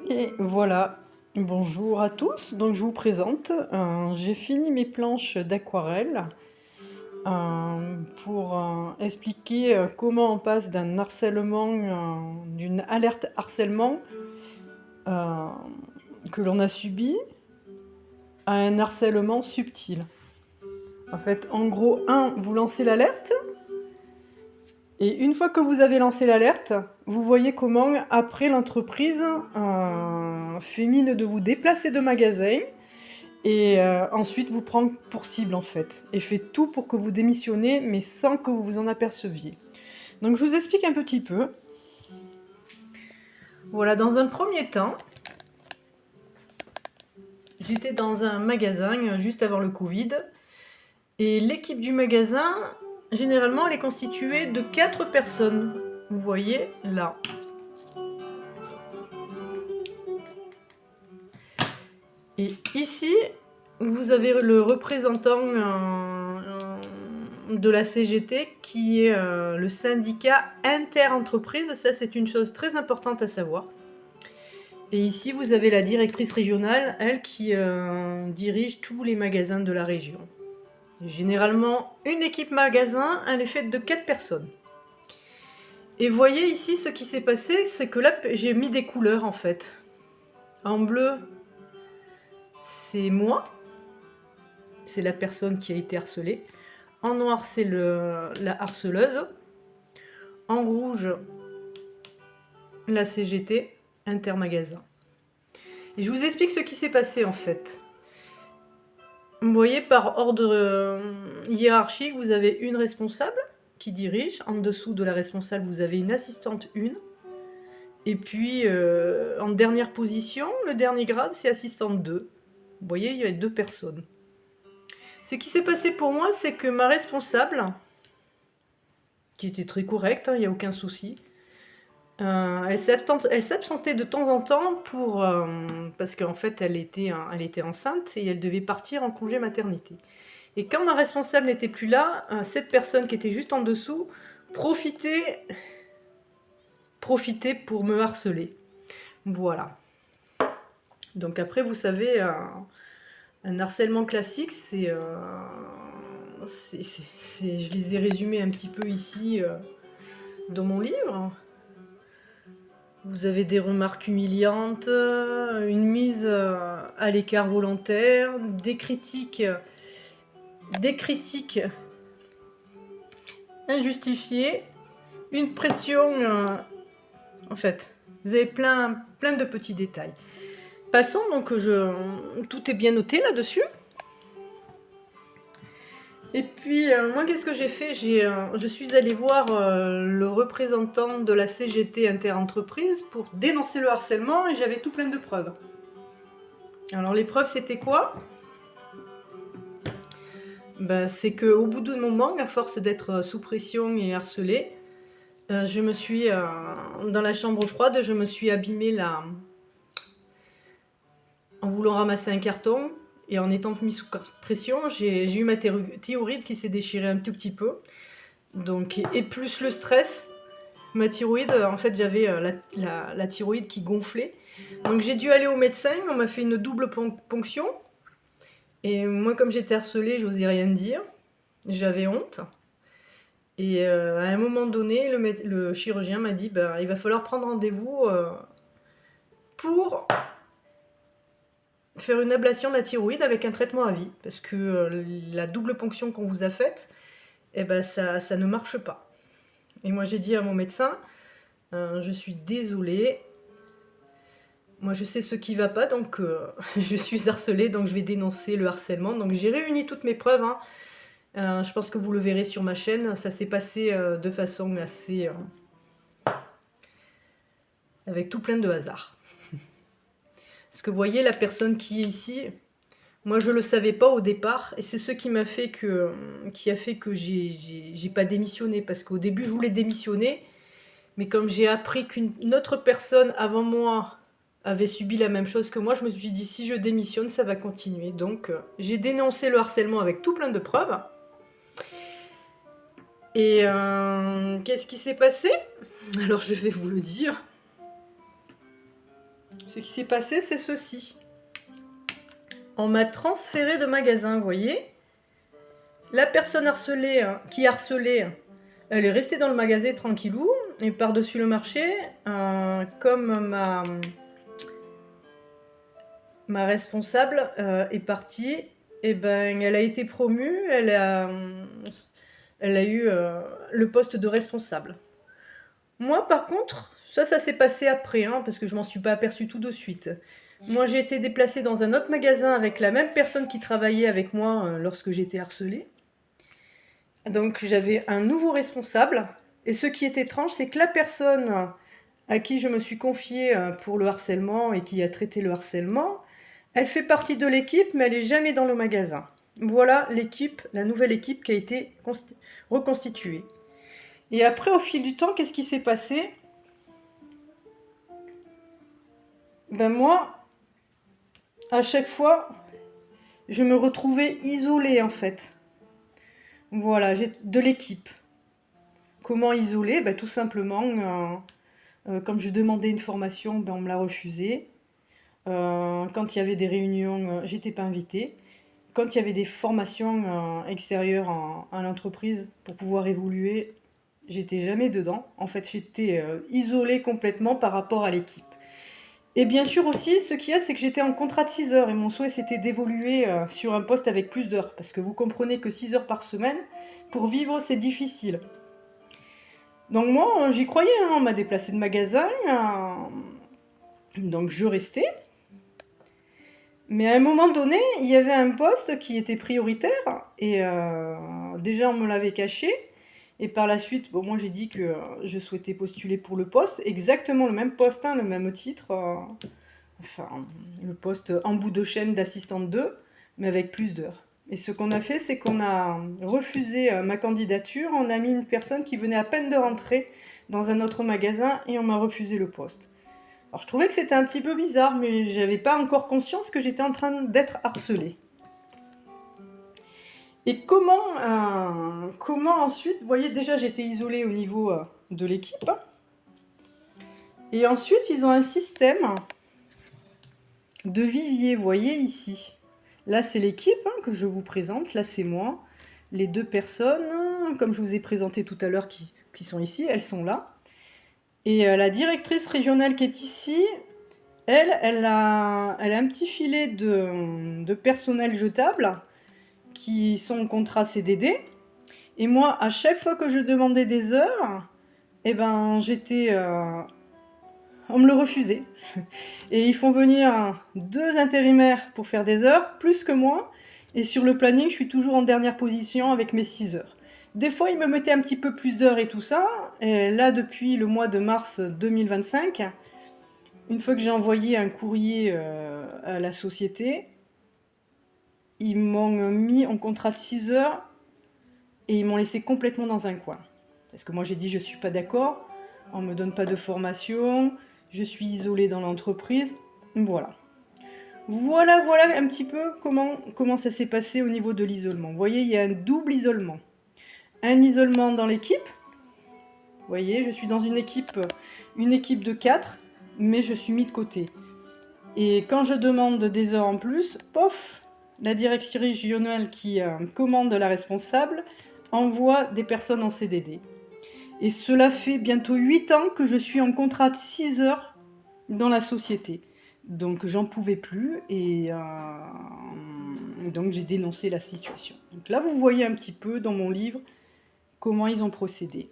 Et voilà, bonjour à tous. Donc je vous présente, j'ai fini mes planches d'aquarelle, pour, expliquer, comment on passe d'un harcèlement, d'une alerte harcèlement, que l'on a subi, à un harcèlement subtil. En fait, en gros, vous lancez l'alerte et une fois que vous avez lancé l'alerte, vous voyez comment après l'entreprise, fait mine de vous déplacer de magasin. Et ensuite vous prend pour cible en fait et fait tout pour que vous démissionnez, mais sans que vous vous en aperceviez. Donc je vous explique un petit peu. Voilà, dans un premier temps, j'étais dans un magasin juste avant le Covid et l'équipe du magasin, généralement, elle est constituée de 4 personnes. Vous voyez là. Et ici, vous avez le représentant de la CGT qui est le syndicat interentreprise. Ça, c'est une chose très importante à savoir. Et ici, vous avez la directrice régionale, elle qui dirige tous les magasins de la région. Généralement, une équipe magasin, elle est faite de 4 personnes. Et vous voyez ici, ce qui s'est passé, c'est que là, j'ai mis des couleurs en fait. En bleu, c'est moi. C'est la personne qui a été harcelée. En noir, c'est la harceleuse. En rouge, la CGT, Intermagasin. Et je vous explique ce qui s'est passé en fait. Vous voyez, par ordre hiérarchique, vous avez une responsable qui dirige. En dessous de la responsable, vous avez une assistante 1. Et puis, en dernière position, le dernier grade, c'est assistante 2. Vous voyez, il y a 2 personnes. Ce qui s'est passé pour moi, c'est que ma responsable, qui était très correcte, il n'y a aucun souci, elle s'absentait de temps en temps parce qu'en fait, elle était enceinte et elle devait partir en congé maternité. Et quand ma responsable n'était plus là, cette personne qui était juste en dessous profitait pour me harceler. Voilà. Donc après, vous savez, un harcèlement classique, je les ai résumés un petit peu ici dans mon livre. Vous avez des remarques humiliantes, une mise à l'écart volontaire, des critiques injustifiées, une pression, en fait, vous avez plein de petits détails. Passons, donc tout est bien noté là-dessus. Et puis, moi, qu'est-ce que j'ai fait? Je suis allée voir le représentant de la CGT Interentreprise pour dénoncer le harcèlement et j'avais tout plein de preuves. Alors, les preuves, c'était quoi? Ben, c'est qu'au bout d'un moment, à force d'être sous pression et harcelée, je me suis, dans la chambre froide, je me suis abîmée en voulant ramasser un carton. Et en étant mis sous pression, j'ai eu ma thyroïde qui s'est déchirée un tout petit peu. Donc, et plus le stress, ma thyroïde, en fait, j'avais la thyroïde qui gonflait. Donc j'ai dû aller au médecin, on m'a fait une double ponction. Et moi, comme j'étais harcelée, j'osais rien dire. J'avais honte. Et à un moment donné, le chirurgien m'a dit bah, il va falloir prendre rendez-vous pour faire une ablation de la thyroïde avec un traitement à vie. Parce que la double ponction qu'on vous a faite, eh ben, ça ne marche pas. Et moi, j'ai dit à mon médecin je suis désolée. Moi, je sais ce qui va pas, donc je suis harcelée, donc je vais dénoncer le harcèlement. Donc j'ai réuni toutes mes preuves. Je pense que vous le verrez sur ma chaîne. Ça s'est passé de façon assez... avec tout plein de hasard. Parce que vous voyez, la personne qui est ici, moi je le savais pas au départ, et c'est ce qui a fait que j'ai pas démissionné. Parce qu'au début, je voulais démissionner, mais comme j'ai appris qu'une autre personne avant moi avait subi la même chose que moi, je me suis dit si je démissionne, ça va continuer. Donc j'ai dénoncé le harcèlement avec tout plein de preuves. Et qu'est-ce qui s'est passé? Alors je vais vous le dire. Ce qui s'est passé, c'est ceci. On m'a transféré de magasin, vous voyez. La personne harcelée, qui harcelait, elle est restée dans le magasin tranquillou. Et par-dessus le marché, comme ma responsable est partie, et ben, elle a été promue, elle a eu le poste de responsable. Moi, par contre, ça s'est passé après, parce que je m'en suis pas aperçue tout de suite. Moi, j'ai été déplacée dans un autre magasin avec la même personne qui travaillait avec moi lorsque j'étais harcelée. Donc, j'avais un nouveau responsable. Et ce qui est étrange, c'est que la personne à qui je me suis confiée pour le harcèlement et qui a traité le harcèlement, elle fait partie de l'équipe, mais elle n'est jamais dans le magasin. Voilà l'équipe, la nouvelle équipe qui a été reconstituée. Et après, au fil du temps, qu'est-ce qui s'est passé? Ben moi, à chaque fois, je me retrouvais isolée en fait. Voilà, de l'équipe. Comment isoler? Ben, tout simplement, quand je demandais une formation, ben, on me la refusait. Quand il y avait des réunions, j'étais pas invitée. Quand il y avait des formations extérieures à l'entreprise pour pouvoir évoluer, j'étais jamais dedans. En fait, j'étais isolée complètement par rapport à l'équipe. Et bien sûr aussi, ce qu'il y a, c'est que j'étais en contrat de 6 heures et mon souhait, c'était d'évoluer sur un poste avec plus d'heures. Parce que vous comprenez que 6 heures par semaine, pour vivre, c'est difficile. Donc moi, j'y croyais, on m'a déplacé de magasin, donc je restais. Mais à un moment donné, il y avait un poste qui était prioritaire, et déjà on me l'avait caché. Et par la suite, bon, moi j'ai dit que je souhaitais postuler pour le poste, exactement le même poste, le même titre, enfin le poste en bout de chaîne d'assistante 2, mais avec plus d'heures. Et ce qu'on a fait, c'est qu'on a refusé ma candidature, on a mis une personne qui venait à peine de rentrer dans un autre magasin et on m'a refusé le poste. Alors je trouvais que c'était un petit peu bizarre, mais j'avais pas encore conscience que j'étais en train d'être harcelée. Et comment ensuite, vous voyez, déjà j'étais isolée au niveau de l'équipe. Et ensuite, ils ont un système de vivier, vous voyez ici. Là, c'est l'équipe que je vous présente, là c'est moi. Les deux personnes, comme je vous ai présenté tout à l'heure, qui sont ici, elles sont là. Et la directrice régionale qui est ici, elle a un petit filet de personnel jetable qui sont en contrat CDD. Et moi, à chaque fois que je demandais des heures, eh ben, on me le refusait. Et ils font venir 2 intérimaires pour faire des heures, plus que moi. Et sur le planning, je suis toujours en dernière position avec mes 6 heures. Des fois, ils me mettaient un petit peu plus d'heures et tout ça. Et là, depuis le mois de mars 2025, une fois que j'ai envoyé un courrier à la société, ils m'ont mis en contrat de 6 heures et ils m'ont laissé complètement dans un coin. Parce que moi, j'ai dit, je ne suis pas d'accord, on ne me donne pas de formation, je suis isolée dans l'entreprise. Voilà. Voilà un petit peu comment ça s'est passé au niveau de l'isolement. Vous voyez, il y a un double isolement. Un isolement dans l'équipe. Vous voyez, je suis dans une équipe de 4, mais je suis mis de côté. Et quand je demande des heures en plus, pof, la direction régionale qui commande la responsable envoie des personnes en CDD. Et cela fait bientôt 8 ans que je suis en contrat de 6 heures dans la société. Donc j'en pouvais plus et donc j'ai dénoncé la situation. Donc là vous voyez un petit peu dans mon livre comment ils ont procédé.